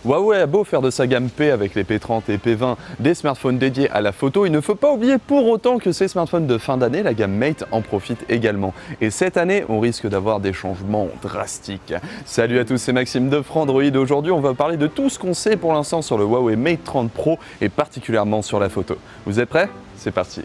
Huawei a beau faire de sa gamme P avec les P30 et P20 des smartphones dédiés à la photo, il ne faut pas oublier pour autant que ces smartphones de fin d'année, la gamme Mate en profite également. Et cette année, on risque d'avoir des changements drastiques. Salut à tous, c'est Maxime de Frandroid. Aujourd'hui, on va parler de tout ce qu'on sait pour l'instant sur le Huawei Mate 30 Pro et particulièrement sur la photo. Vous êtes prêts? C'est parti!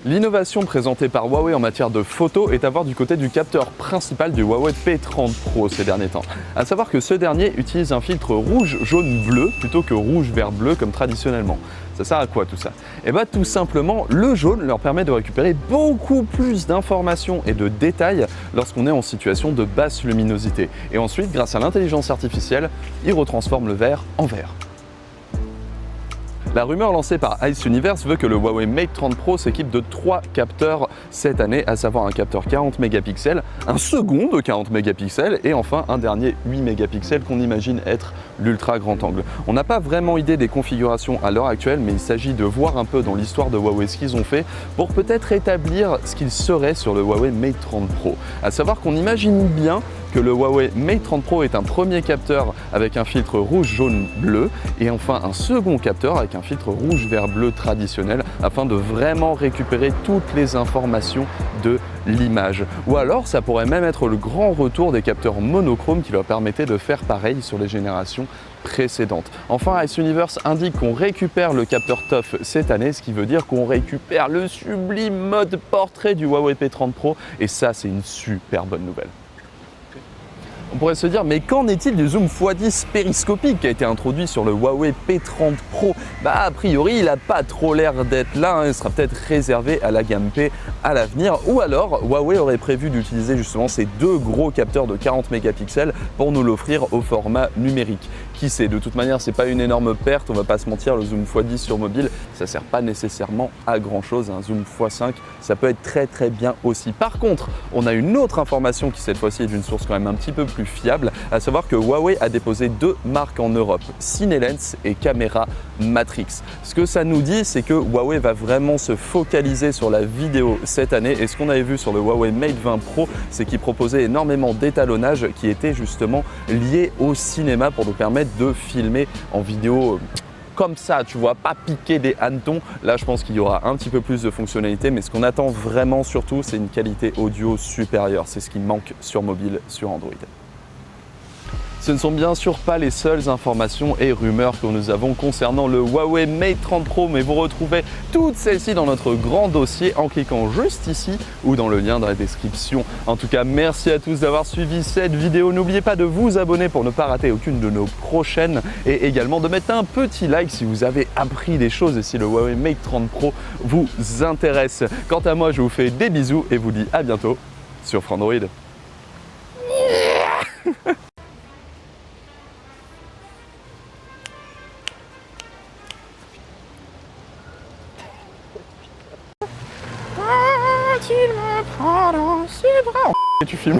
L'innovation présentée par Huawei en matière de photo est à voir du côté du capteur principal du Huawei P30 Pro ces derniers temps. A savoir que ce dernier utilise un filtre rouge, jaune, bleu plutôt que rouge, vert, bleu comme traditionnellement. Ça sert à quoi tout ça? Eh bien tout simplement, le jaune leur permet de récupérer beaucoup plus d'informations et de détails lorsqu'on est en situation de basse luminosité. Et ensuite, grâce à l'intelligence artificielle, il retransforme le vert en vert. La rumeur lancée par Ice Universe veut que le Huawei Mate 30 Pro s'équipe de 3 capteurs cette année, à savoir un capteur 40 mégapixels, un second de 40 mégapixels et enfin un dernier 8 mégapixels qu'on imagine être l'ultra grand angle. On n'a pas vraiment idée des configurations à l'heure actuelle, mais il s'agit de voir un peu dans l'histoire de Huawei ce qu'ils ont fait pour peut-être établir ce qu'il serait sur le Huawei Mate 30 Pro. À savoir qu'on imagine bien que le Huawei Mate 30 Pro est un premier capteur avec un filtre rouge, jaune, bleu et enfin un second capteur avec un filtre rouge, vert, bleu traditionnel afin de vraiment récupérer toutes les informations de l'image. Ou alors ça pourrait même être le grand retour des capteurs monochromes qui leur permettaient de faire pareil sur les générations précédentes. Enfin, Ice Universe indique qu'on récupère le capteur TOF cette année, ce qui veut dire qu'on récupère le sublime mode portrait du Huawei P30 Pro et ça c'est une super bonne nouvelle. On pourrait se dire, mais qu'en est-il du zoom x10 périscopique qui a été introduit sur le Huawei P30 Pro? A priori, il n'a pas trop l'air d'être là, il sera peut-être réservé à la gamme P à l'avenir. Ou alors, Huawei aurait prévu d'utiliser justement ces deux gros capteurs de 40 mégapixels pour nous l'offrir au format numérique. Qui sait, de toute manière, c'est pas une énorme perte, on va pas se mentir, le zoom x10 sur mobile, ça sert pas nécessairement à grand chose, un zoom x5, ça peut être très bien aussi. Par contre, on a une autre information qui cette fois-ci est d'une source quand même un petit peu plus fiable, à savoir que Huawei a déposé deux marques en Europe, CineLens et Camera Matrix. Ce que ça nous dit, c'est que Huawei va vraiment se focaliser sur la vidéo cette année et ce qu'on avait vu sur le Huawei Mate 20 Pro, c'est qu'il proposait énormément d'étalonnage qui était justement lié au cinéma pour nous permettre de filmer en vidéo comme ça, tu vois, pas piquer des hannetons. Là, je pense qu'il y aura un petit peu plus de fonctionnalités, mais ce qu'on attend vraiment surtout, c'est une qualité audio supérieure. C'est ce qui manque sur mobile, sur Android. Ce ne sont bien sûr pas les seules informations et rumeurs que nous avons concernant le Huawei Mate 30 Pro, mais vous retrouvez toutes celles-ci dans notre grand dossier en cliquant juste ici ou dans le lien dans la description. En tout cas, merci à tous d'avoir suivi cette vidéo. N'oubliez pas de vous abonner pour ne pas rater aucune de nos prochaines et également de mettre un petit like si vous avez appris des choses et si le Huawei Mate 30 Pro vous intéresse. Quant à moi, je vous fais des bisous et vous dis à bientôt sur Frandroid. Tu me prends dans ses bras. Et tu filmes.